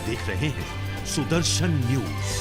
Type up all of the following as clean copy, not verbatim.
देख रहे हैं सुदर्शन न्यूज।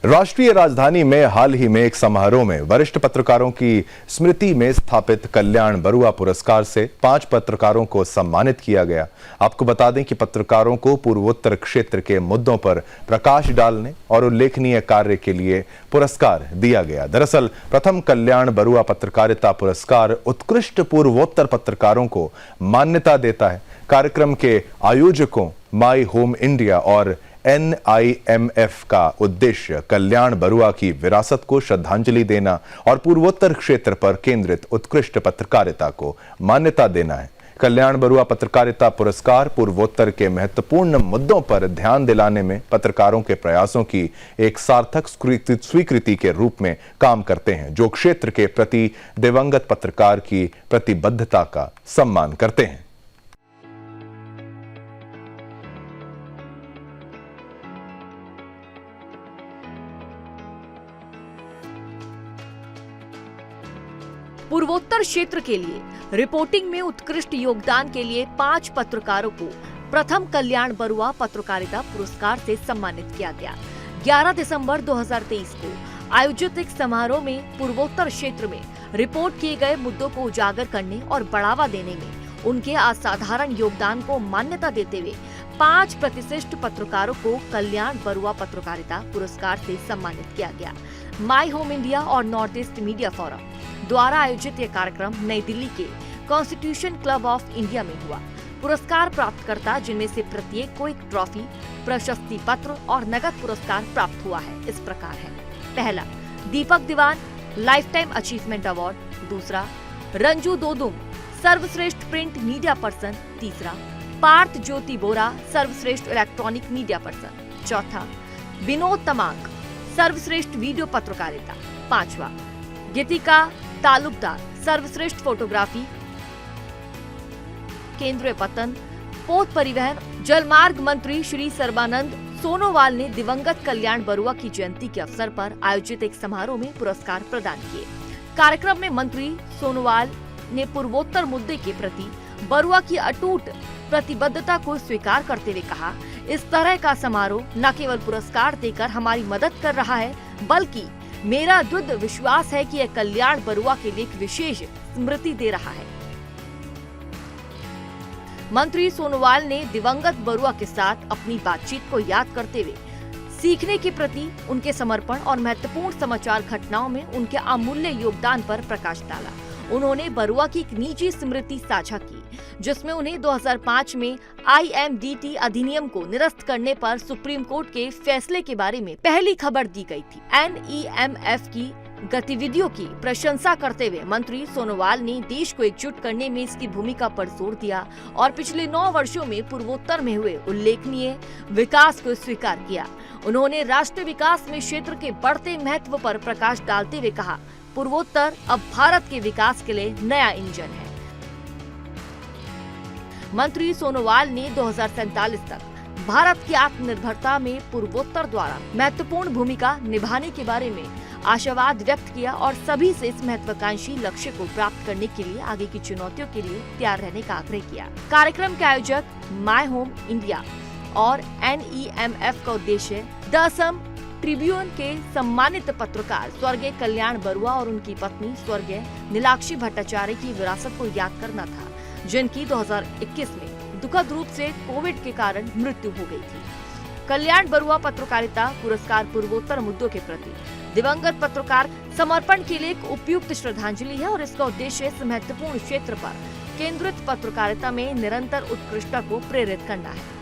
राष्ट्रीय राजधानी में हाल ही में एक समारोह में वरिष्ठ पत्रकारों की स्मृति में स्थापित कल्याण बरुआ पुरस्कार से 5 पत्रकारों को सम्मानित किया गया। आपको बता दें कि पत्रकारों को पूर्वोत्तर क्षेत्र के मुद्दों पर प्रकाश डालने और उल्लेखनीय कार्य के लिए पुरस्कार दिया गया। दरअसल प्रथम कल्याण बरुआ पत्रकारिता पुरस्कार उत्कृष्ट पूर्वोत्तर पत्रकारों को मान्यता देता है। कार्यक्रम के आयोजकों माई होम इंडिया और NIMF का उद्देश्य कल्याण बरुआ की विरासत को श्रद्धांजलि देना और पूर्वोत्तर क्षेत्र पर केंद्रित उत्कृष्ट पत्रकारिता को मान्यता देना है। कल्याण बरुआ पत्रकारिता पुरस्कार पूर्वोत्तर के महत्वपूर्ण मुद्दों पर ध्यान दिलाने में पत्रकारों के प्रयासों की एक सार्थक स्वीकृति के रूप में काम करते हैं, जो क्षेत्र के प्रति दिवंगत पत्रकार की प्रतिबद्धता का सम्मान करते हैं। पूर्वोत्तर क्षेत्र के लिए रिपोर्टिंग में उत्कृष्ट योगदान के लिए 5 पत्रकारों को प्रथम कल्याण बरुआ पत्रकारिता पुरस्कार से सम्मानित किया गया। 11 दिसंबर 2023 को आयोजित एक समारोह में पूर्वोत्तर क्षेत्र में रिपोर्ट किए गए मुद्दों को उजागर करने और बढ़ावा देने में उनके असाधारण योगदान को मान्यता देते हुए 5 प्रतिष्ठित पत्रकारों को कल्याण बरुआ पत्रकारिता पुरस्कार से सम्मानित किया गया। माई होम इंडिया और नॉर्थ ईस्ट मीडिया फोरम द्वारा आयोजित यह कार्यक्रम नई दिल्ली के कॉन्स्टिट्यूशन क्लब ऑफ इंडिया में हुआ। पुरस्कार प्राप्तकर्ता जिनमें से प्रत्येक को एक ट्रॉफी, प्रशस्ति पत्र और नगद पुरस्कार प्राप्त हुआ है। इस प्रकार है: पहला, दीपक दीवान लाइफ टाइम अचीवमेंट अवार्ड। दूसरा, रंजू दोदुम सर्वश्रेष्ठ प्रिंट मीडिया पर्सन। तीसरा, पार्थ ज्योति बोरा सर्वश्रेष्ठ इलेक्ट्रॉनिक मीडिया पर्सन। चौथा, विनोद तमांग सर्वश्रेष्ठ वीडियो पत्रकारिता। पांचवा, गीतिका तालुकदार सर्वश्रेष्ठ फोटोग्राफी। केंद्रीय पतन, पोत परिवहन, जलमार्ग मंत्री श्री सर्बानंद सोनोवाल ने दिवंगत कल्याण बरुआ की जयंती के अवसर पर आयोजित एक समारोह में पुरस्कार प्रदान किए। कार्यक्रम में मंत्री सोनोवाल ने पूर्वोत्तर मुद्दे के प्रति बरुआ की अटूट प्रतिबद्धता को स्वीकार करते हुए कहा, इस तरह का समारोह न केवल पुरस्कार देकर हमारी मदद कर रहा है, बल्कि मेरा दृढ़ विश्वास है कि यह कल्याण बरुआ के लिए एक विशेष स्मृति दे रहा है। मंत्री सोनोवाल ने दिवंगत बरुआ के साथ अपनी बातचीत को याद करते हुए सीखने के प्रति उनके समर्पण और महत्वपूर्ण समाचार घटनाओं में उनके अमूल्य योगदान पर प्रकाश डाला। उन्होंने बरुआ की एक निजी स्मृति साझा की, जिसमें उन्हें 2005 में IMDT अधिनियम को निरस्त करने पर सुप्रीम कोर्ट के फैसले के बारे में पहली खबर दी गई थी। NIMF की गतिविधियों की प्रशंसा करते हुए मंत्री सोनोवाल ने देश को एकजुट करने में इसकी भूमिका पर जोर दिया और पिछले 9 वर्षों में पूर्वोत्तर में हुए उल्लेखनीय विकास को स्वीकार किया। उन्होंने राष्ट्रीय विकास में क्षेत्र के बढ़ते महत्व पर प्रकाश डालते हुए कहा, पूर्वोत्तर अब भारत के विकास के लिए नया इंजन है। मंत्री सोनोवाल ने 2047 तक भारत की आत्मनिर्भरता में पूर्वोत्तर द्वारा महत्वपूर्ण भूमिका निभाने के बारे में आशावाद व्यक्त किया और सभी से इस महत्वाकांक्षी लक्ष्य को प्राप्त करने के लिए आगे की चुनौतियों के लिए तैयार रहने का आग्रह किया। कार्यक्रम के आयोजक माई होम इंडिया और NIMF का उद्देश्य द असम ट्रिब्यून के सम्मानित पत्रकार स्वर्गीय कल्याण बरुआ और उनकी पत्नी स्वर्गीय नीलाक्षी भट्टाचार्य की विरासत को याद करना था, जिनकी 2021 में दुखद रूप से कोविड के कारण मृत्यु हो गई थी। कल्याण बरुआ पत्रकारिता पुरस्कार पूर्वोत्तर मुद्दों के प्रति दिवंगत पत्रकार समर्पण के लिए एक उपयुक्त श्रद्धांजलि है और इसका उद्देश्य इस महत्वपूर्ण क्षेत्र पर केंद्रित पत्रकारिता में निरंतर उत्कृष्टता को प्रेरित करना है।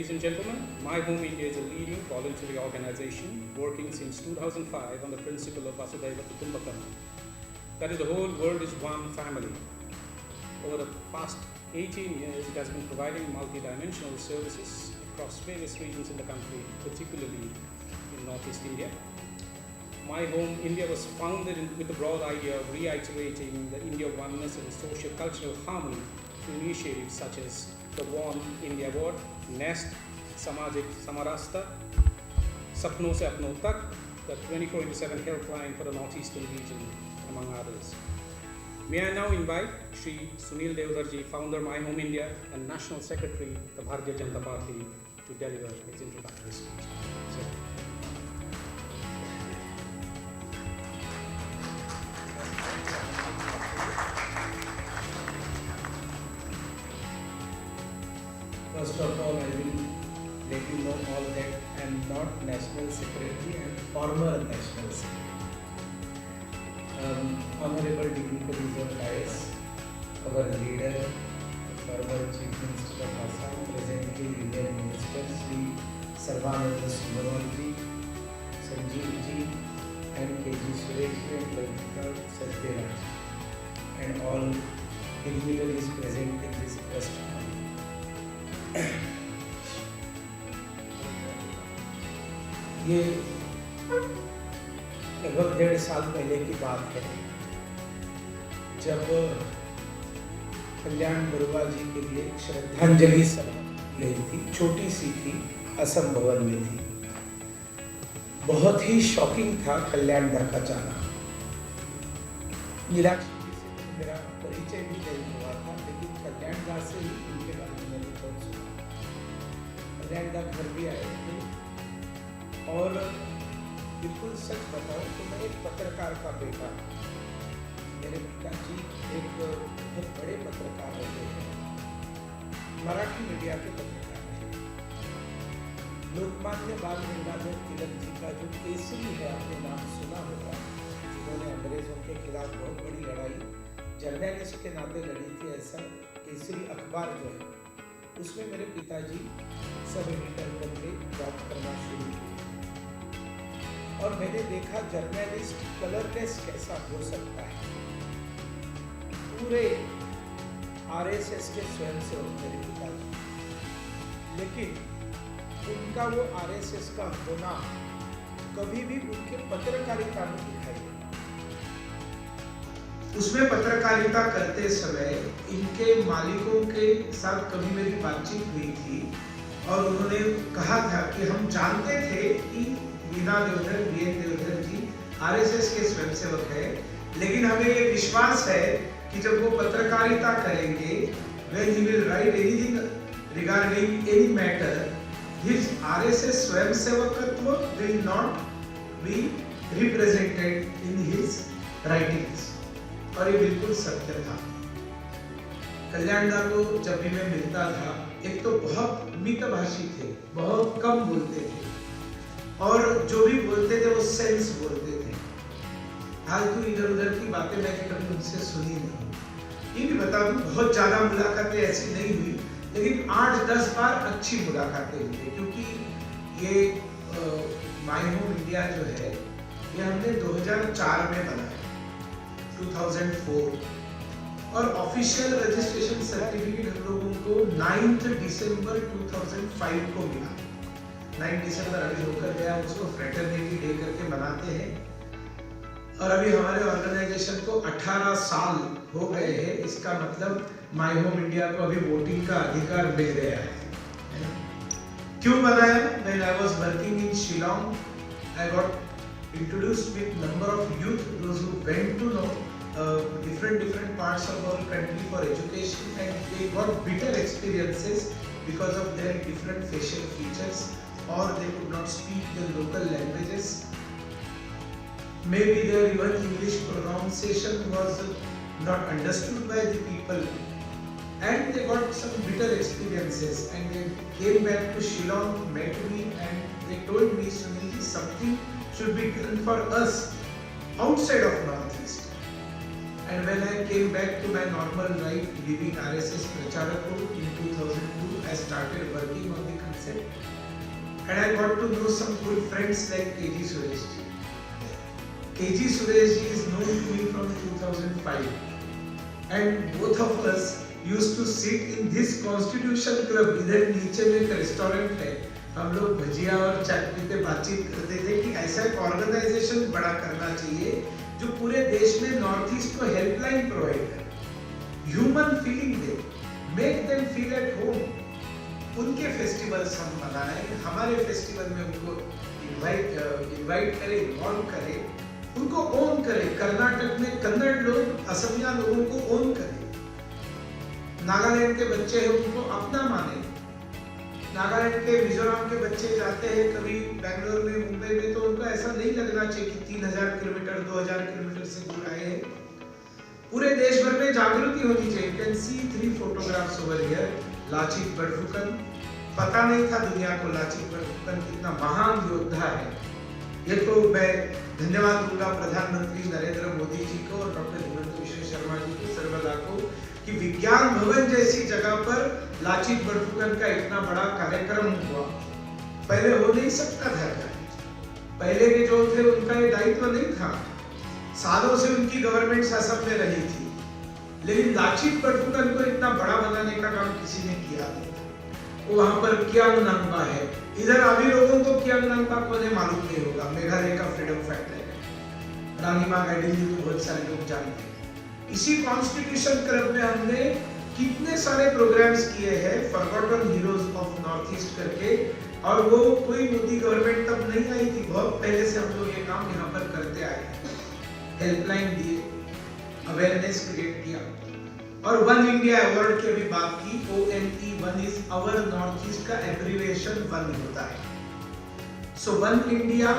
Ladies and gentlemen, My Home India is a leading voluntary organization working since 2005 on the principle of Vasudhaiva Kutumbakam. That is, the whole world is one family. Over the past 18 years, it has been providing multidimensional services across various regions in the country, particularly in Northeast India. My Home India was founded with the broad idea of reiterating the India oneness and socio-cultural harmony through initiatives such as the One India Award, Nest, Samajik Samarasta, Sapno Se Apno Tak, the 24/7 helpline for the Northeastern region, among others. May I now invite Shri Sunil Deodarji, founder My Home India and National Secretary of the Bharatiya Janata Party, to deliver his introductory speech. Sir. First of all, I will let you know all that I am not National Secretary, I am former National Secretary. Honorable Dignitaries of IS, our leader, former Chief Minister of Assam, presently Union Minister Sri Sarvananda Sonovalji, Sanjeev Ji, and KG Suresh and Lalita Satyanaraj, and all dignitaries present in this trust. ये लगभग 1.5 साल पहले की बात है, जब कल्याण बरुआ जी के लिए श्रद्धांजलि सभा ली थी, छोटी सी थी, असम भवन में थी। बहुत ही शॉकिंग था कल्याण दा का जाना। मीनाक्षी जी से मेरा परिचय भी नहीं हुआ था, लेकिन कल्याण दा से ही उनके बारे में मैंने बहुत सुना। कल्याण दा घर भी आए थे, और बिल्कुल सच बताऊं तो मैं एक पत्रकार का बेटा। मेरे पिताजी एक बहुत बड़े पत्रकार रहे हैं, मराठी मीडिया के पत्रकार हैं। लोकमान्य बाल गंगाधर तिलक जी का जो केसरी है, आपने नाम सुना होगा, जिन्होंने अंग्रेजों के खिलाफ बहुत बड़ी लड़ाई जर्नलिस्ट के नाते लड़ी थी। ऐसा केसरी अखबार जो है, उसमें मेरे पिताजी सब एडिटर करके जॉब करना शुरू किया, और मैंने देखा जर्नलिस्ट कलरलेस कैसा हो सकता है। पूरे आरएसएस के स्वयंसेवक मेरे पिताजी, लेकिन उनका वो आरएसएस का होना कभी भी उनके पत्रकारिता में दिखाई नहीं। उसमें पत्रकारिता करते समय इनके मालिकों के साथ कभी मेरी बातचीत हुई थी, और उन्होंने कहा था कि हम जानते थे कि वीना देवधर, वीएन देवधर जी आरएसएस के स्वयंसेवक है, लेकिन हमें ये विश्वास है कि जब वो पत्रकारिता करेंगे, when he will write anything regarding any matter, his RSS स्वयंसेवकत्व will not be represented in his writings। और ये बिल्कुल सत्य था। कल्याण दा को जब भी मैं मिलता था, एक तो बहुत मितभाषी थे, बहुत कम बोलते थे, और जो भी बोलते थे वो सेंस बोलते थे। फालतू इधर उधर की बातें मैंने कभी उनसे सुनी नहीं। ये भी बता दूं, बहुत ज्यादा मुलाकातें ऐसी नहीं हुई, लेकिन 8-10 बार अच्छी मुलाकातें हुई, क्योंकि ये माय होम इंडिया जो है, ये हमने 2004 में बनाया, 2004, और ऑफिशियल रजिस्ट्रेशन सर्टिफिकेट हम लोगों को 9 दिसंबर 2005 को मिला। 9 दिसंबर अभी होकर गया, उसको फ्रेटरनिटी डे करके मनाते हैं, और अभी हमारे ऑर्गेनाइजेशन को 18 साल हो गए हैं। इसका मतलब माय होम इंडिया को अभी वोटिंग का अधिकार मिल गया है। क्यों बनाया? When I was working in Shillong, I got introduced with number of youth, those who went to know different parts of our country for education, and they got bitter experiences because of their different facial features, or they could not speak the local languages. Maybe their even English pronunciation was not understood by the people, and they got some bitter experiences, and they came back to Shillong, met me, and they told me, Sunilji, something should be done for us outside of Northeast. And when I came back to my normal life, leaving RSS Pracharako in 2002, I started working on the concept. And I got to know some good friends like KG Suresh. KG Suresh is known to me from 2005. And both of us used to sit in this Constitution Club. इधर नीचे में एक restaurant है, हम लोग भजिया और चाय पीते बातचीत करते थे कि ऐसा एक ऑर्गेनाइजेशन बड़ा करना चाहिए जो पूरे देश में नॉर्थ ईस्ट को हेल्पलाइन प्रोवाइड करे, human feeling they, make them feel at home. उनके फेस्टिवल्स हम मनाएं, हमारे फेस्टिवल में उनको इनवाइट करें, इन्वॉल्व करें, उनको ओन करें। कर्नाटक में कन्नड़ लोग असमिया लोगों को ओन करें, नागालैंड के बच्चे हैं उनको अपना माने, नागालैंड के मिजोरम के बच्चे जाते हैं कभी बेंगलोर में, मुंबई में, तो उनको ऐसा नहीं लगना चाहिए कि 3000 किलोमीटर 2000 किलोमीटर से दूर आए हैं। पूरे देश भर में जागृति होनी चाहिए। You can see 3 photographs over here. Lachit बड़फुकन, पता नहीं था दुनिया को लाचित बड़फुकन कितना महान योद्धा है। ये तो मैं धन्यवाद दूंगा प्रधानमंत्री नरेंद्र मोदी जी को और डॉक्टर हिमंत विश्व शर्मा जी को, सर्वदा को, कि विज्ञान भवन जैसी जगह पर लाचित बड़फुकन का इतना बड़ा कार्यक्रम हुआ। पहले हो नहीं सकता था, पहले के जो थे उनका ये दायित्व नहीं था, सालों से उनकी गवर्नमेंट शासन में रही थी, लेकिन लाचित बड़फुकन को इतना बड़ा बनाने का काम किसी ने किया नहीं। वो वहां पर कियांग नांगबा है, इधर अभी लोगों को कियांग नांगबा को मालूम नहीं होगा, मेघालय का फ्रीडम फाइटर है, रानीमा गाइडिंग जी को बहुत सारे लोग जानते हैं। इसी कॉन्स्टिट्यूशन क्लब में हमने कितने सारे प्रोग्राम्स किए हैं, forgotten heroes of north east करके, और वो कोई मोदी गवर्नमेंट तब नहीं आई थी, बहुत पहले से हम लोग ये काम यहाँ पर करते आए हैं। हेल्पलाइन दिए, अवेयरनेस क्रिएट किया, और वन इंडिया अवार्ड की अभी बात की। ONE, one is our north east का एब्रिविएशन वन होता है। So one India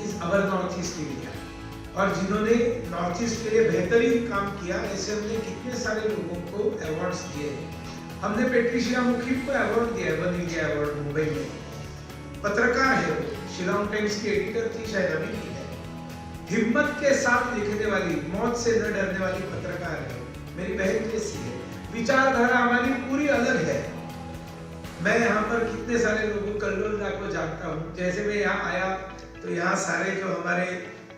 is our north east India, और जिन्होंने नॉर्थ ईस्ट के लिए बेहतरीन काम किया, ऐसे हमने कितने सारे लोगों को अवार्ड्स दिए। हमने पेट्रिशिया मुखीब को अवार्ड दिया, वन इंडिया अवार्ड, मुंबई में। पत्रकार है वो, शिलोंग टाइम्स की एडिटर थी, शायद अभी भी है। हिम्मत के साथ लिखने वाली, मौत से न डरने वाली पत्रकार है, मेरी बहन जैसी है। विचारधारा हमारी पूरी अलग है। मैं यहाँ पर कितने सारे लोगों, कल्लोल दा को जानता हूँ। जैसे मैं यहाँ आया तो यहाँ सारे जो हमारे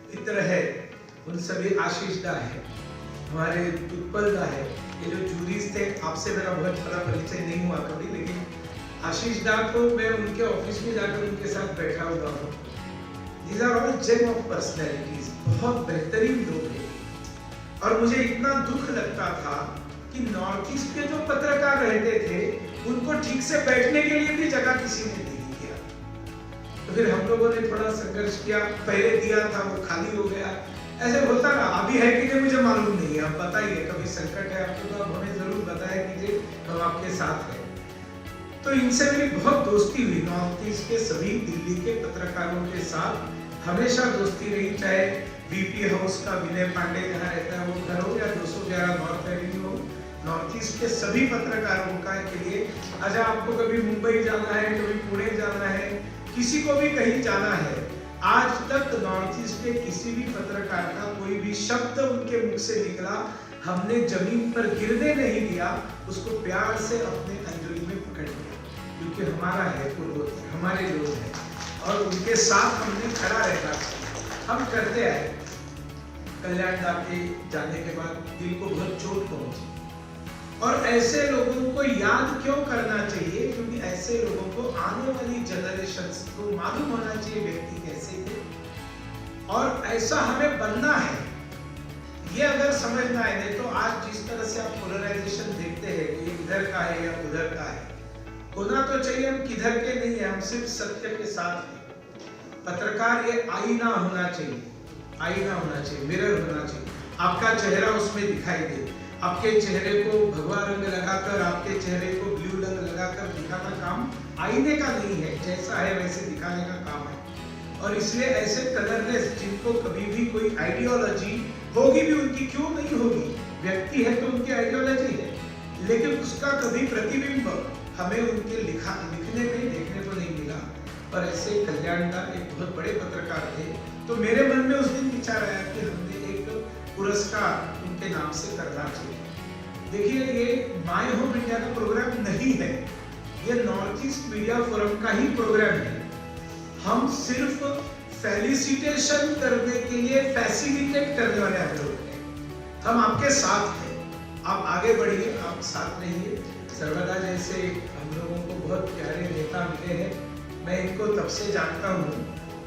मित्र है, उन सभी आशीष दा है, हमारे उत्पल दा है, ये जो जूरीज थे, आपसे मेरा बहुत बड़ा परिचय नहीं हुआ कभी, लेकिन आशीष दा को मैं उनके ऑफिस में जाकर उनके साथ बैठा हुआ हूँ। These are all gem of personalities, बहुत बेहतरीन लोग हैं। और मुझे इतना दुख लगता था कि नॉर्थ ईस्ट के जो पत्रकार रहते थे, उनको ठीक से बैठने के लिए भी जगह किसी ने नहीं दिया। तो फिर हम लोगों ने थोड़ा संघर्ष किया, पहले दिया था वो खाली हो गया, ऐसे होता रहा। अभी है कि नहीं मुझे मालूम नहीं है, आप बताइए, कभी संकट है आपको तो आप हमें जरूर बताया कीजिए, हम आपके साथ हैं। तो इनसे मेरी बहुत दोस्ती हुई, नॉर्थ ईस्ट के सभी दिल्ली के पत्रकारों के साथ हमेशा दोस्ती रही, चाहे VP हाउस का विनय पांडे जहाँ रहता है वो घर हो, या 211 नॉर्थ एवेन्यू हो। नॉर्थ ईस्ट के सभी पत्रकारों का के लिए, अच्छा आपको कभी मुंबई जाना है, कभी पुणे जाना है, किसी को भी कहीं जाना है, आज तक नॉर्थ ईस्ट के किसी भी पत्रकार का कोई भी शब्द उनके मुख से निकला, हमने जमीन पर गिरने नहीं दिया, उसको प्यार से अपने अंजलि में पकड़ लिया, क्योंकि हमारा है, वो हमारे लोग हैं, और उनके साथ हमने खड़ा रहना हम करते आए। कल्याण दा के जाने के बाद दिल को बहुत चोट पहुंची, और ऐसे लोगों को याद क्यों करना चाहिए, क्योंकि ऐसे लोगों को आने वाली जनरेशंस को मालूम होना चाहिए व्यक्ति कैसे थे, और ऐसा हमें बनना है। ये अगर समझ ना आए, तो आज जिस तरह से आप पोलराइजेशन देखते हैं, ये इधर का है या उधर का है, होना तो चाहिए हम किधर के नहीं है, हम सिर्फ सत्य के साथ हैं। पत्रकार ये आईना होना चाहिए, आईना होना चाहिए, मिरर होना चाहिए, आपका चेहरा उसमें दिखाई दे। आपके चेहरे को भगवा रंग लगाकर, आपके चेहरे को ब्लू रंग लगाकर दिखाना काम आईने का नहीं है, जैसा है वैसे दिखाने का काम है। और इसलिए ऐसे कलरलेस, जिनको कभी भी कोई आइडियोलॉजी होगी भी, उनकी क्यों नहीं होगी, व्यक्ति है तो उनकी आइडियोलॉजी है, लेकिन उसका कभी प्रतिबिंब हमें उनके लिखने में देखने को नहीं मिला। और ऐसे कल्याण दा एक बहुत बड़े पत्रकार थे, तो मेरे मन में उस दिन विचार आया कि हमने एक पुरस्कार उनके नाम से करना चाहिए। देखिए, ये माय होम इंडिया का प्रोग्राम नहीं है, ये नॉर्थ ईस्ट मीडिया फोरम का ही प्रोग्राम है। हम सिर्फ फेलिसिटेशन करने के लिए फैसिलिटेट करने वाले हम लोग हैं। हम आपके साथ हैं, आप आगे बढ़िए, आप साथ रहिए। सर्वदा जैसे हम लोगों को बहुत प्यारे नेता मिले हैं, मैं इनको तब से जानता हूँ।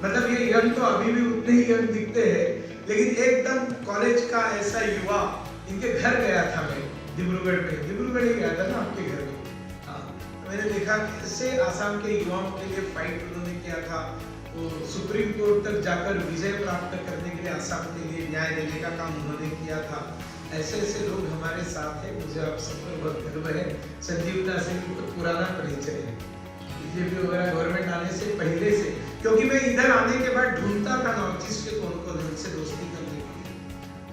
मतलब ये यंग तो अभी भी उतने ही यंग दिखते हैं, लेकिन एकदम कॉलेज का ऐसा युवा, इनके घर गया था मैं डिब्रूगढ़ ही गया था ना आपके घर में। हाँ, मैंने देखा कैसे आसाम के युवाओं के लिए फाइट उन्होंने किया था, वो सुप्रीम कोर्ट तक जाकर विजय प्राप्त करने के लिए आसाम के लिए न्याय देने का काम उन्होंने किया था। ऐसे ऐसे लोग हमारे साथ हैं, मुझे आप सब पर बहुत गर्व है। संजीव दास से तो पुराना परिचय है, बीजेपी वगैरह गवर्नमेंट आने से पहले से, क्योंकि मैं इधर आने के बाद ढूंढता था नॉर्थ ईस्ट के कौन कौन उनसे दोस्ती करने के लिए,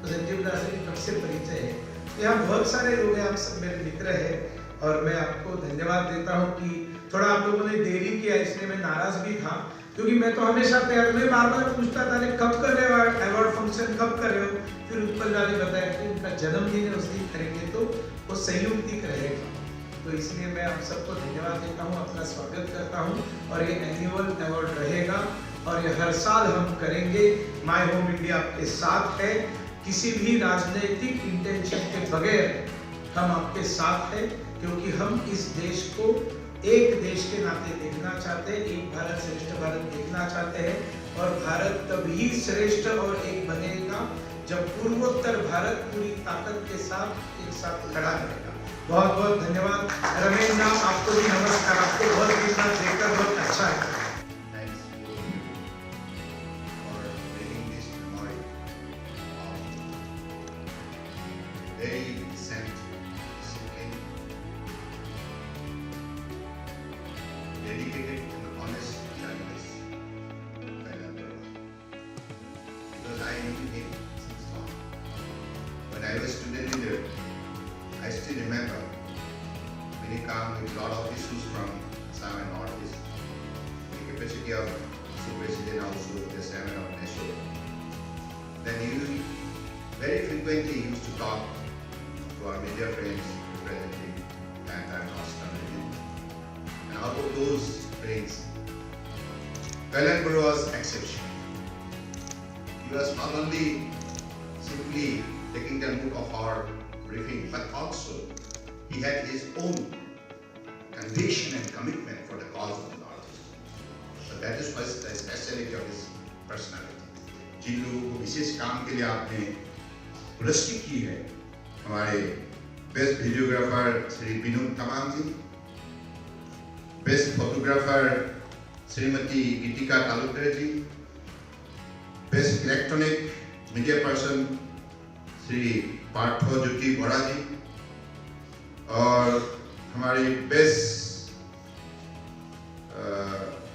तो संजीव दास से कब से परिचय है। यहाँ बहुत सारे लोग हैं, आप सब मेरे मित्र हैं, और मैं आपको धन्यवाद देता हूँ कि थोड़ा आप लोगों ने देरी किया, इसलिए मैं नाराज भी था, क्योंकि मैं तो हमेशा तैयार, मैं बार बार पूछता था कब कर रहे हो अवार्ड फंक्शन, कब कर रहे हो। फिर उत्पल जी ने बताया कि उनका जन्मदिन है, उस दिन करेंगे, तो वो संयुक्तिक रहेगा। तो इसलिए मैं आप सबको धन्यवाद देता हूँ, अपना स्वागत करता हूँ, और ये एनुअल अवार्ड रहेगा और ये हर साल हम करेंगे। माय होम इंडिया आपके साथ है, किसी भी राजनीतिक इंटेंशन के बगैर हम आपके साथ हैं, क्योंकि हम इस देश को एक देश के नाते देखना चाहते हैं, एक भारत श्रेष्ठ भारत देखना चाहते हैं, और भारत तभी श्रेष्ठ और एक बनेगा जब पूर्वोत्तर भारत पूरी ताकत के साथ एक साथ खड़ा रहेगा। बहुत बहुत धन्यवाद रमेश नाम, आपको भी नमस्कार, आपको बहुत कितना देखकर बहुत अच्छा है। Very decent, disciplined, dedicated and honest journalist, Kailan Barua. Because I knew him since long. When I was student leader, I still remember when he came with a lot of issues from Assam and Northeast. The capacity of President also the chairman of NASHO. Then he very frequently used to talk to our media friends representing the entire Northern region. And out of those friends, Kailan Barua was exceptional. He was not only simply taking the note of our briefing, but also he had his own conviction and commitment for the cause of the Northeast. So that is was the speciality of his personality. जिन लोगों को विशेष काम के लिए आपने पुरस्कृत की है, हमारे best videographer Shri Vinod Tamam ji, best photographer Shrimati Geetika Talukdar ji, best electronic media person Shri Partho Jyoti Bora ji, और हमारी best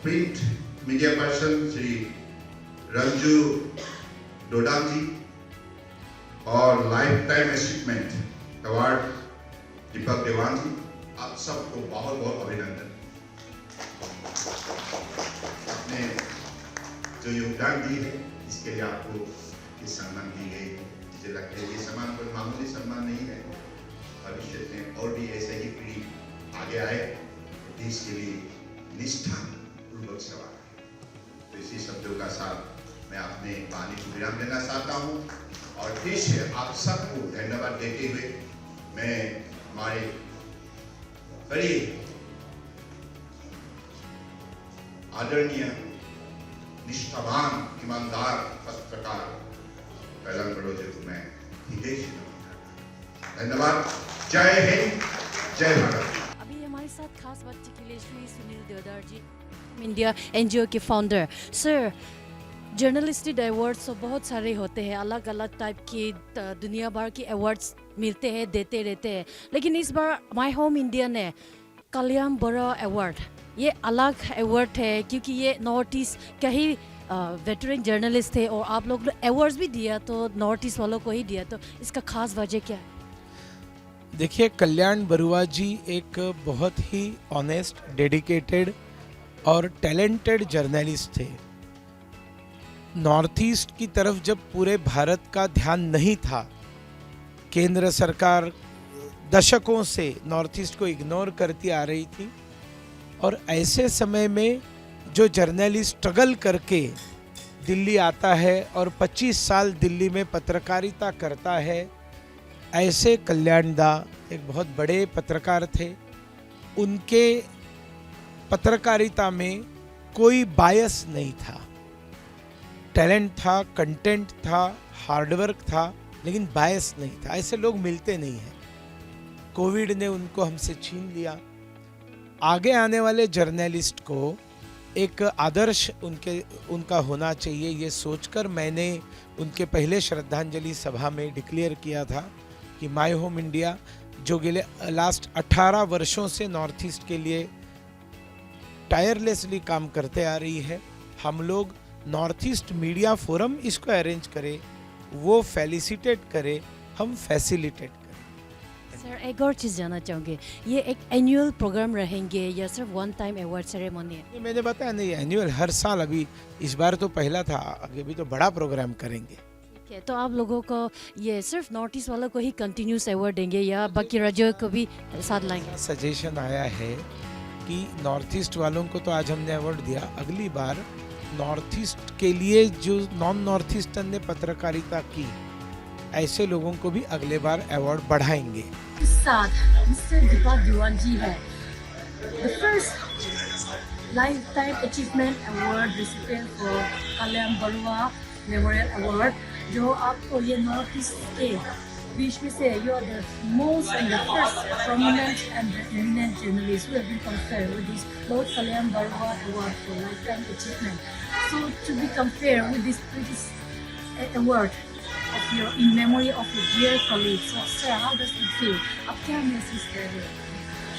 print media person Shri Ranju Dodam ji, और life time achievement award Deepak Dewan ji. आप सबको बहुत बहुत अभिनंदन। आपने जो योगदान दी है, इसके लिए आपको ये सम्मान दी गई है। मुझे लगता है ये सम्मान कोई मामूली सम्मान नहीं है। भविष्य में और भी ऐसे ही पीढ़ी आगे आए, देश के लिए निष्ठापूर्वक सेवा करें। तो इसी शब्दों का साथ मैं अपने वाणी को विराम देना चाहता हूँ, और फिर से आप सबको धन्यवाद देते हुए मैं हमारे बड़े आदरणीय निष्ठावान ईमानदार पत्रकार कैलान बड़ो जी को मैं हृदय से नमन करता हूं। धन्यवाद। जय हिंद, जय भारत। अभी हमारे साथ खास बातचीत के लिए श्री सुनील देवदार जी, इंडिया एनजीओ के फाउंडर। सर, जर्नलिस्टिक अवार्ड्स तो बहुत सारे होते हैं, अलग अलग टाइप के दुनिया भर के अवार्ड्स मिलते हैं, देते रहते हैं, लेकिन इस बार माय होम इंडिया ने कल्याण बरुआ अवार्ड, ये अलग अवार्ड है क्योंकि ये नॉर्थ ईस्ट का ही वेटरन जर्नलिस्ट थे, और आप लोग अवार्ड्स भी दिया तो नॉर्थ ईस्ट वालों को ही दिया, तो इसका खास वजह क्या है? देखिए, कल्याण बरुआ जी एक बहुत ही ऑनेस्ट, डेडिकेटेड और टैलेंटेड जर्नलिस्ट थे। नॉर्थ ईस्ट की तरफ जब पूरे भारत का ध्यान नहीं था, केंद्र सरकार दशकों से नॉर्थ ईस्ट को इग्नोर करती आ रही थी और ऐसे समय में जो जर्नलिस्ट स्ट्रगल करके दिल्ली आता है और 25 साल दिल्ली में पत्रकारिता करता है, ऐसे कल्याण दा एक बहुत बड़े पत्रकार थे। उनके पत्रकारिता में कोई बायस नहीं था, टैलेंट था, कंटेंट था, हार्डवर्क था, लेकिन बायस नहीं था। ऐसे लोग मिलते नहीं हैं। कोविड ने उनको हमसे छीन लिया। आगे आने वाले जर्नलिस्ट को एक आदर्श उनका होना चाहिए, ये सोचकर मैंने उनके पहले श्रद्धांजलि सभा में डिक्लेयर किया था कि माय होम इंडिया जो लास्ट 18 वर्षों से नॉर्थ ईस्ट के लिए टायरलेसली काम करते आ रही है, हम लोग नॉर्थ ईस्ट मीडिया फोरम इसको अरेंज करें, वो फैसिलिटेट करे, हम फैसिलिटेट करें। सर एक और चीज़ जानना चाहूँगे, ये एक एनुअल प्रोग्राम रहेंगे या सिर्फ वन टाइम अवार्ड सेरेमनी है? ये मैंने बताया नहीं, एनुअल हर साल, अभी इस बार तो पहला था, आगे भी तो बड़ा प्रोग्राम करेंगे। ठीक है, तो आप लोगों को ये सिर्फ नॉर्थ ईस्ट वालों को ही कंटिन्यूस अवार्ड देंगे या बाकी राज्यों को भी साथ लाएंगे? सजेशन आया है कि नॉर्थ ईस्ट वालों को तो आज हमने अवार्ड दिया, अगली बार नॉर्थ ईस्ट के लिए जो नॉन नॉर्थ ईस्टर्न ने पत्रकारिता की, ऐसे लोगों को भी अगले बार अवार्ड बढ़ाएंगे। इस साथ मिस्टर दीपक दीवान जी है the first life time achievement award recipient for Kalyan Barua memorial award, जो आपको ये नॉर्थ ईस्ट के बीच में से you are the most and the first prominent and eminent journalist who have been conferred with this lord Kalyan Barua award for life time achievement. So to be compared with this award of your in memory of your dear colleagues. So, sir, how does it feel? आप क्या महसूस कर रहे हो?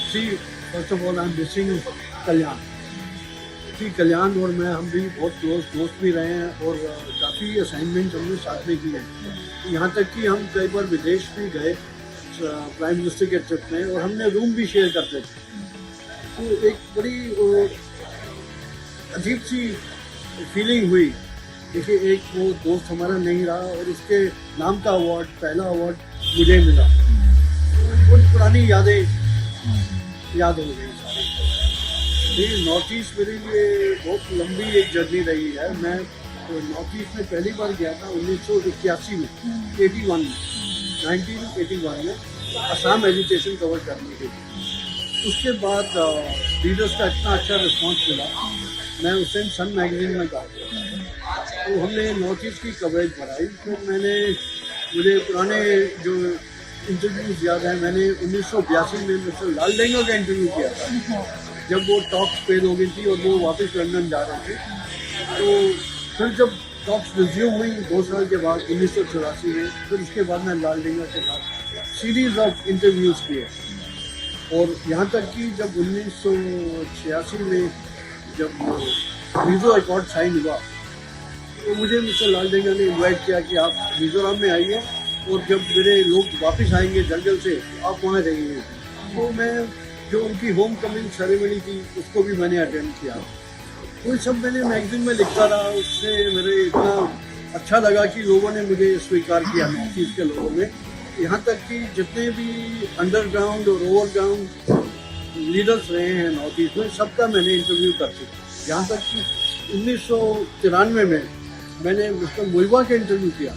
See, first of all, I'm missing कल्याण। जी, कल्याण और मैं हम भी बहुत क्लोज दोस्त भी रहे हैं और काफ़ी असाइनमेंट हमने साथ में की है। यहाँ तक कि हम कई बार विदेश भी गए प्राइम मिनिस्टर के ट्रिप में और हमने रूम भी शेयर करते थे। तो एक बड़ी अजीब सी फीलिंग हुई। देखिए, एक वो दोस्त हमारा नहीं रहा और उसके नाम का अवार्ड, पहला अवार्ड मुझे मिला। कुछ पुरानी यादें याद हो गई सारी। नॉर्थ ईस्ट मेरे लिए बहुत लंबी एक जर्नी रही है। मैं नॉर्थ ईस्ट में पहली बार गया था 1981 में, 1981 में असम एजुकेशन कवर करने के लिए। उसके बाद लीडर्स का इतना अच्छा रिस्पॉन्स मिला, मैं उस टाइम सन मैगजीन में काम किया, तो हमने नॉर्थ ईस्ट की कवरेज बढ़ाई। फिर मुझे पुराने जो इंटरव्यूज़ याद है, मैंने 1982 में मिस्टर लालडेंगा का इंटरव्यू किया था, जब वो टॉक्स फेल हो गई थी और वो वापस लंदन जा रहे थे। तो फिर जब टॉक्स रिज्यूम हुई 2 साल के बाद 1984 में, फिर उसके बाद मैं लालडेंगा के साथ सीरीज़ ऑफ इंटरव्यूज़ किए। और यहाँ तक कि जब 1986 में जब मिज़ो अकॉर्ड साइन हुआ, तो मुझे मिस्टर लालडेंगा ने इनवाइट किया कि आप मिज़ोरम में आइए और जब मेरे लोग वापस आएंगे जंगल से आप वहाँ रहिए। तो मैं जो उनकी होम कमिंग सेरेमनी थी उसको भी मैंने अटेंड किया। वो सब मैंने मैगजीन में लिखता रहा, उससे मेरे इतना अच्छा लगा कि लोगों ने मुझे स्वीकार किया, नॉर्थ ईस्ट के लोगों ने। यहाँ तक कि जितने भी अंडरग्राउंड और ओवरग्राउंड लीडर्स रहे हैं नॉर्थ ईस्ट में, सबका मैंने इंटरव्यू कर चुका। यहाँ तक कि 1993 में मैंने मिस्टर मुलवा का इंटरव्यू किया,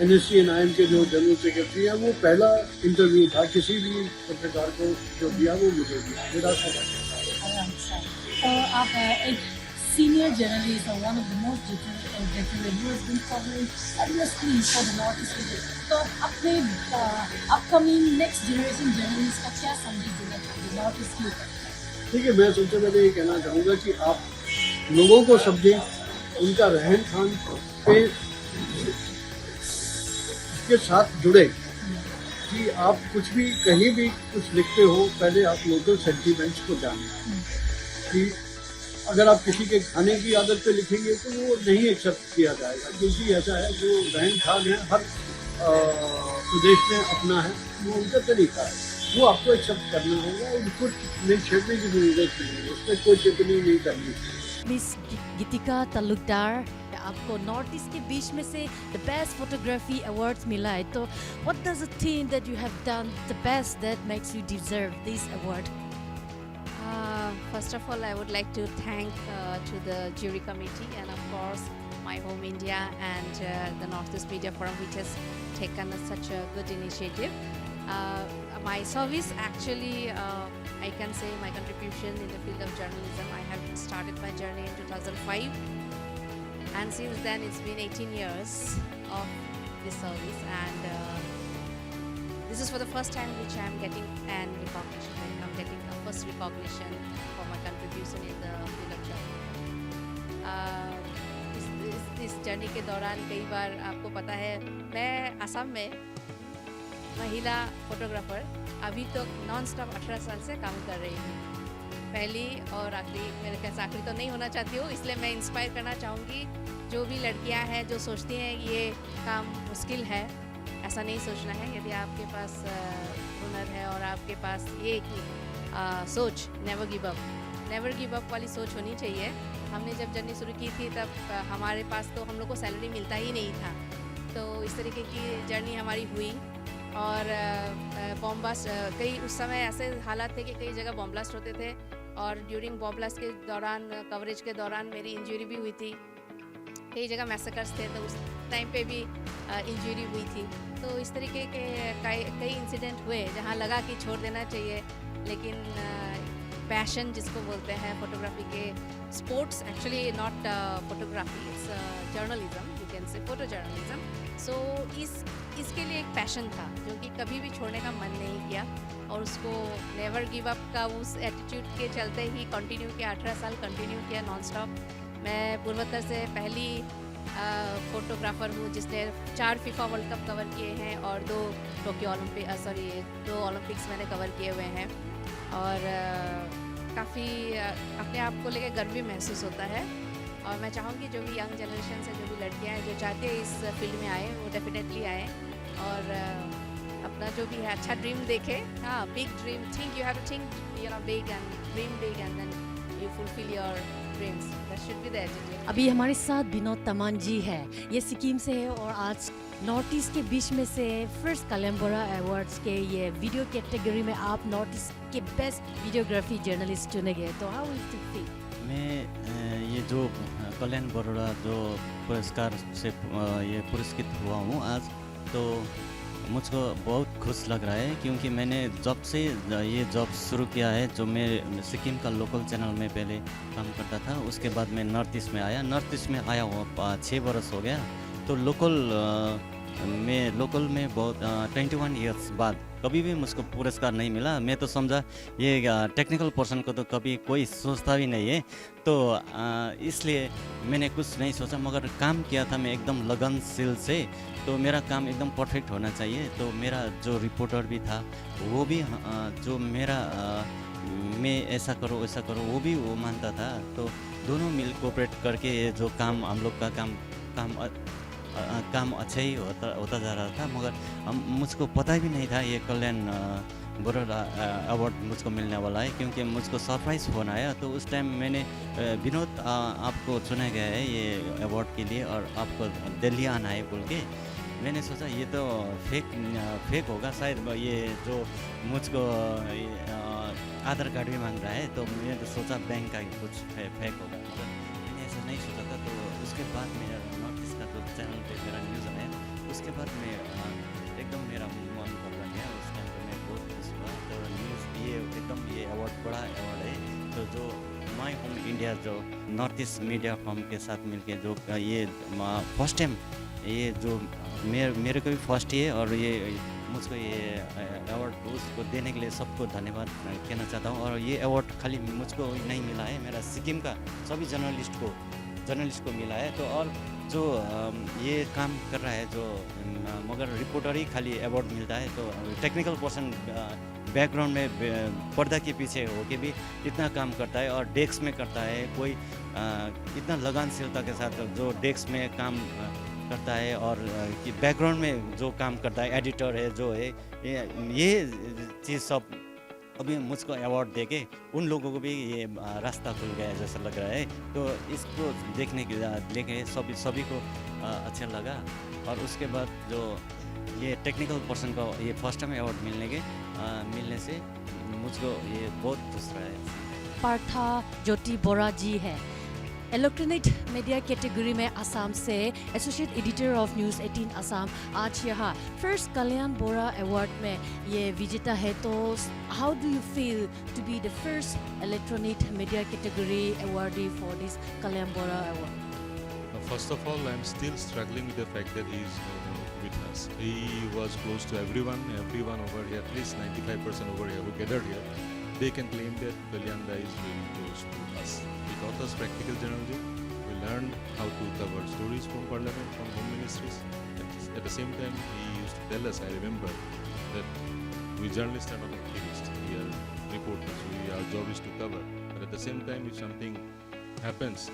NSC-NIM के जो जनरल सेक्रेटरी हैं। वो पहला इंटरव्यू था किसी भी पत्रकार को जो दिया, वो मुझे दिया, मेरा सवाल। तो आप एक सीनियर जर्नलिस्ट और one of the most dedicated who has been covering seriously for the north east region, तो अपने अपकमिंग नेक्स्ट जनरेशन जर्नलिस्ट का क्या संदेश देना चाहिए नॉर्थ ईस्ट के ऊपर? ठीक है, मैं सबसे पहले ये कहना चाहूँगा कि आप लोगों को समझें, उनका रहन खान के साथ जुड़े कि आप कुछ भी कहीं भी कुछ लिखते हो, पहले आप लोकल सेंटीमेंट्स को जानें। कि अगर आप किसी के खाने की आदत पे लिखेंगे तो वो नहीं एक्सेप्ट किया जाएगा, क्योंकि ऐसा है जो रहन खान है हर प्रदेश में अपना है, वो उनका तरीका है, वो आपको एक्सेप्ट करना होगा। उनको नहीं छेड़ने की जरूरत नहीं है, उस पर कोई टिप्पणी नहीं करनी। मिस गीतिका तालुकदार, आपको नॉर्थ ईस्ट के बीच में से द बेस्ट फोटोग्राफी अवार्ड्स मिला है, तो what does the thing that you have done the best that makes you deserve this award? First of all, I would like to thank to the jury committee and of course My Home India and the Northeast Media Forum, which has taken such a good initiative. My service actually, I can say my contribution in the field of journalism. I have started my journey in 2005, and since then it's been 18 years of this service, and this is for the first time which I am getting an recognition. I'm getting the first recognition for my contribution in the field of journalism. इस journey के दौरान कई बार आपको पता है, मैं असम में महिला फोटोग्राफर अभी तक नॉन स्टॉप 18 साल से काम कर रही हूँ। पहली और आखिरी, मेरे ख्याल से आखिरी तो नहीं होना चाहती हूँ, इसलिए मैं इंस्पायर करना चाहूँगी जो भी लड़कियाँ हैं जो सोचती हैं ये काम मुश्किल है, ऐसा नहीं सोचना है। यदि आपके पास हुनर है और आपके पास ये सोच नेवर गिव अप वाली सोच होनी चाहिए। हमने जब जर्नी शुरू की थी तब हमारे पास तो हम लोग को सैलरी मिलता ही नहीं था, तो इस तरीके की जर्नी हमारी हुई। और बॉम्ब ब्लास्ट, कई उस समय ऐसे हालात थे कि कई जगह बॉम्ब ब्लास्ट होते थे, और ड्यूरिंग बॉम्ब ब्लास्ट के दौरान, कवरेज के दौरान मेरी इंजरी भी हुई थी। कई जगह मैसेकर्स थे तो उस टाइम पे भी इंजरी हुई थी। तो इस तरीके के कई इंसिडेंट हुए जहाँ लगा कि छोड़ देना चाहिए, लेकिन पैशन जिसको बोलते हैं फोटोग्राफी के, sports actually not photography, it's journalism, you can say photo journalism. So इसके लिए एक पैशन था जो कि कभी भी छोड़ने का मन नहीं किया, और उसको नेवर गिव अप का उस एटीट्यूड के चलते ही कंटिन्यू किया, 18 साल कंटिन्यू किया नॉन स्टॉप। मैं पूर्वोत्तर से पहली फोटोग्राफर हूँ जिसने 4 फीफा वर्ल्ड कप कवर किए हैं और 2 ओलंपिक्स मैंने कवर किए हुए हैं, और काफ़ी अपने आप को लेकर गर्व भी महसूस होता है। और मैं चाहूँगी जो भी यंग जनरेशन से, जो भी लड़कियाँ हैं जो चाहते हैं इस फील्ड में आए, वो डेफिनेटली आए और अपना जो भी है अच्छा ड्रीम देखे। हाँ, big dream, think you have to think big and dream big and then you fulfil your dreams, that should be the attitude. अभी हमारे साथ विनोद तमान जी है, ये सिक्किम से है और आज नॉर्थ ईस्ट के बीच में से फर्स्ट कल्याण बरुआ अवार्ड्स के ये वीडियो कैटेगरी में आप नॉर्थ ईस्ट के बेस्ट वीडियोग्राफी जर्नलिस्ट चुने गए, तो हाउ इज इट फील? मैं ये जो कल्याण बरुआ जो पुरस्कार से ये पुरस्कृत हुआ हूँ आज, तो मुझको बहुत खुश लग रहा है, क्योंकि मैंने जब से ये जॉब शुरू किया है, जो मैं सिक्किम का लोकल चैनल में पहले काम करता था, उसके बाद मैं नॉर्थ ईस्ट में आया। नॉर्थ ईस्ट में आया हुआ 6 बरस हो गया, तो लोकल में बहुत 21 ईयर्स बाद कभी भी मुझको पुरस्कार नहीं मिला। मैं तो समझा ये टेक्निकल पर्सन को तो कभी कोई सोचता भी नहीं है, तो इसलिए मैंने कुछ नहीं सोचा, मगर काम किया था मैं एकदम लगनशील से, तो मेरा काम एकदम परफेक्ट होना चाहिए। तो मेरा जो रिपोर्टर भी था वो भी जो मेरा मैं ऐसा करो वैसा करो वो मानता था, तो दोनों मिल कोऑपरेट करके ये जो काम हम लोग का काम अच्छा ही होता जा रहा था। मगर मुझको पता भी नहीं था ये कल्याण बरुआ अवार्ड मुझको मिलने वाला है, क्योंकि मुझको सरप्राइज़ फोन आया। तो उस टाइम मैंने विनोद आपको चुना गया है ये अवार्ड के लिए और आपको दिल्ली आना है बोल के, मैंने सोचा ये तो फेक होगा शायद, ये जो मुझको आधार कार्ड भी मांग रहा है, तो मैंने तो सोचा बैंक का कुछ फेक होगा, मगर मैंने ऐसा नहीं सोचा था। तो उसके बाद मेरा नॉर्थ ईस्ट का जो चैनल पे मेरा न्यूज़ आया, उसके बाद मैं एकदम मेरा मन बदल गया। उस टाइम पर मैं बहुत खुश हुआ। तो न्यूज़ ये एकदम ये अवार्ड बड़ा अवार्ड है, तो जो माई होम इंडिया जो नॉर्थ ईस्ट मीडिया फॉर्म के साथ मिलके जो ये फर्स्ट टाइम ये जो मेरे को भी फर्स्ट ही है, और ये मुझको ये अवार्ड उसको देने के लिए सबको धन्यवाद कहना चाहता हूँ। और ये अवार्ड खाली मुझको नहीं मिला है, मेरा सिक्किम का सभी जर्नलिस्ट को मिला है। तो और जो ये काम कर रहा है जो मगर रिपोर्टर ही खाली अवार्ड मिलता है, तो टेक्निकल पर्सन बैकग्राउंड में पर्दा के पीछे होके भी इतना काम करता है और डेस्क में करता है, कोई इतना लगनशीलता के साथ जो डेस्क में काम करता है और कि बैकग्राउंड में जो काम करता है, एडिटर है जो है, ये चीज़ सब अभी मुझको अवार्ड देके उन लोगों को भी ये रास्ता खुल गया जैसा लग रहा है। तो इसको देखने के लेके सभी को अच्छा लगा। और उसके बाद जो ये टेक्निकल पर्सन को ये फर्स्ट टाइम अवार्ड मिलने से मुझको ये बहुत खुश रहा है। पार्था ज्योति बोरा जी है, इलेक्ट्रॉनिक मीडिया कैटेगरी में असम से associate editor of news 18 Assam. आज यहाँ फर्स्ट कल्याण बोरा अवार्ड में ये विजेता है। तो how do you feel to be the first electronic media category awardee for this Kalyan Bora award? First of all, I'm still struggling with the fact that he's with us. He was close to everyone over here, at least 95% over here who gathered here. They can claim that Kalyanda is very close to us. He taught us practical journalism. We learned how to cover stories from parliament, from home ministries. At the same time, he used to tell us, I remember, that we journalists are not activists. We are reporters. Our job is to cover. But at the same time, if something happens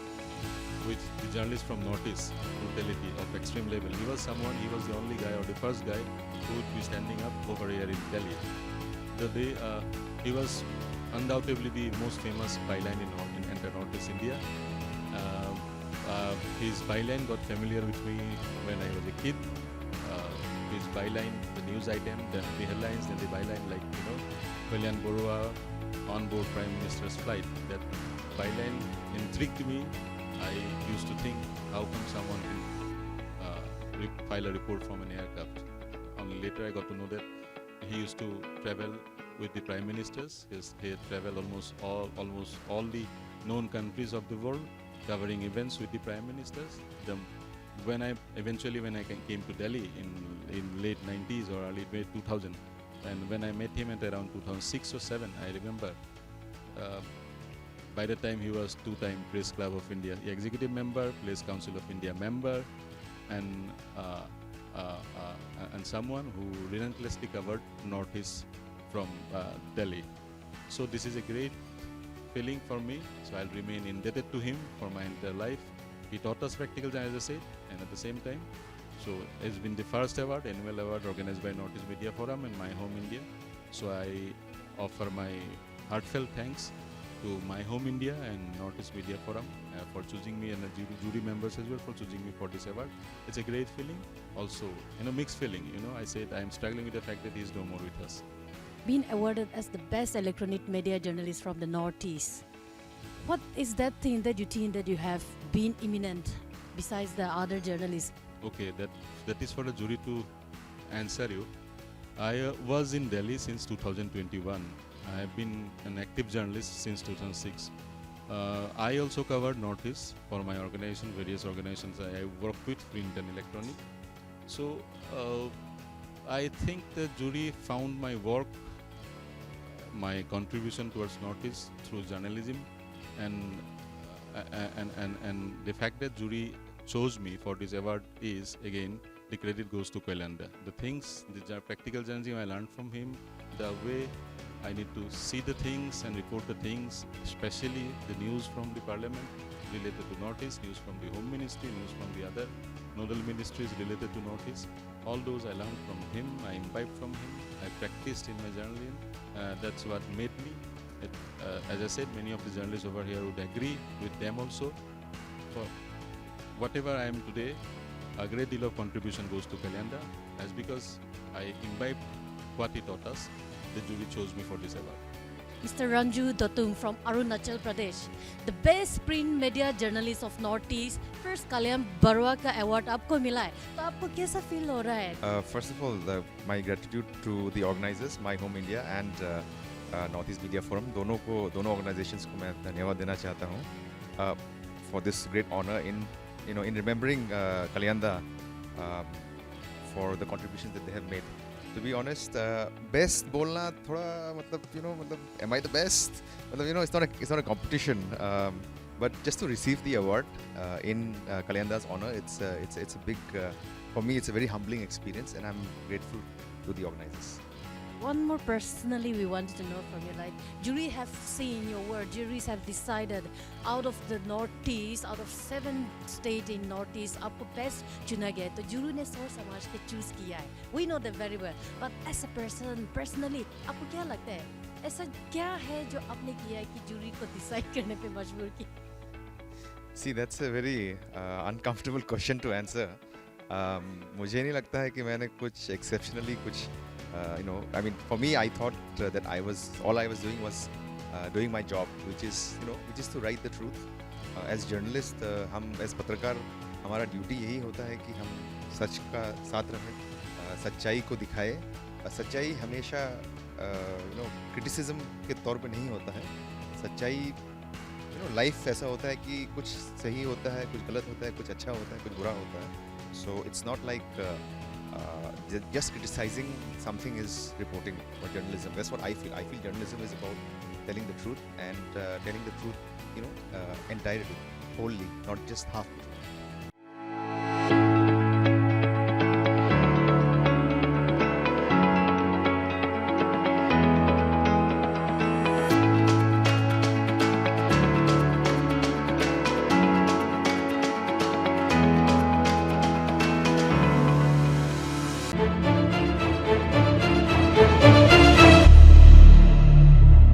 with the journalist from Northeast, brutality of extreme level, he was the only guy or the first guy who would be standing up over here in Delhi. The day he was undoubtedly the most famous byline in entire Northeast India. His byline got familiar with me when I was a kid. His byline, the news item, then the headlines, then the byline, like, you know, Kalyan Barua on board Prime Minister's flight. That byline intrigued me. I used to think, how come someone can file a report from an aircraft? Only later I got to know that he used to travel with the prime ministers. He had traveled almost all the known countries of the world, covering events with the prime ministers. When I came to Delhi in late 90s or early 2000, and when I met him at around 2006 or 7, I remember. By the time he was two-time Press Club of India executive member, Press Council of India member, and someone who relentlessly covered Northeast from Delhi. So this is a great feeling for me. So I'll remain indebted to him for my entire life. He taught us practical journalism, as I said, and at the same time, so it's been the first annual award organized by Northeast Media Forum in my home India. So I offer my heartfelt thanks to my home India and Northeast Media Forum for choosing me, and the jury members as well for choosing me for this award. It's a great feeling. Also, mixed feeling. I said I'm struggling with the fact that he's no more with us. Being awarded as the best electronic media journalist from the Northeast, what is that thing that you think that you have been eminent besides the other journalists? Okay, that is for the jury to answer you. I was in Delhi since 2021. I have been an active journalist since 2006. I also covered Northeast for my organization, various organizations I worked with, print and electronic. So I think the jury found my work, my contribution towards Northeast through journalism, and the fact that jury chose me for this award is, again, the credit goes to Kalyanda. The things, the practical journalism I learned from him, the way I need to see the things and report the things, especially the news from the parliament related to Northeast, news from the home ministry, news from the other nodal ministries related to Northeast. All those I learned from him, I imbibed from him, I practiced in my journalism. That's what made me. As I said, many of the journalists over here would agree with them also. For whatever I am today, a great deal of contribution goes to Kalyanda, as because I imbibed what he taught us. The jury chose me for this award. Mr. Ranju Dotung from Arunachal Pradesh, the best print media journalist of Northeast. First कल्याण बरुआ का award आपको मिला है, तो आपको कैसा feel हो रहा है? First of all, my gratitude to the organizers, My Home India and Northeast Media Forum. दोनों organizations को मैं धन्यवाद देना चाहता हूँ for this great honor in remembering Kalyanda for the contributions that they have made. To be honest, best बोलना थोड़ा am I the best? It's not a competition. But just to receive the award in Kalyanda's honor, it's a big, for me, it's a very humbling experience, and I'm grateful to the organizers. one more personally we wanted to know from you, like jury have seen your work, juries have decided out of the Northeast, out of 7 states in Northeast, आपको best चुना गया है, तो jury ने सोच समझ के choose किया है. We know that very well, but as a person, personally, आपको क्या लगता है? ऐसा क्या है जो आपने किया है कि jury को decide करने पे मजबूर किया? See, that's a very uncomfortable question to answer. मुझे नहीं लगता है कि मैंने कुछ exceptionally कुछ I mean, for me, I thought that all I was doing was doing my job, which is to write the truth. As journalist, हम as पत्रकार हमारा ड्यूटी यही होता है कि हम सच का साथ रहें, सच्चाई को दिखाए. सच्चाई हमेशा क्रिटिसिज्म के तौर पे नहीं होता है. सच्चाई लाइफ ऐसा होता है कि कुछ सही होता है, कुछ गलत होता है, कुछ अच्छा होता है, कुछ बुरा होता है. So it's not like just criticizing something is reporting or journalism. That's what I feel. I feel journalism is about telling the truth and telling the truth, entirely, wholly, not just half the truth.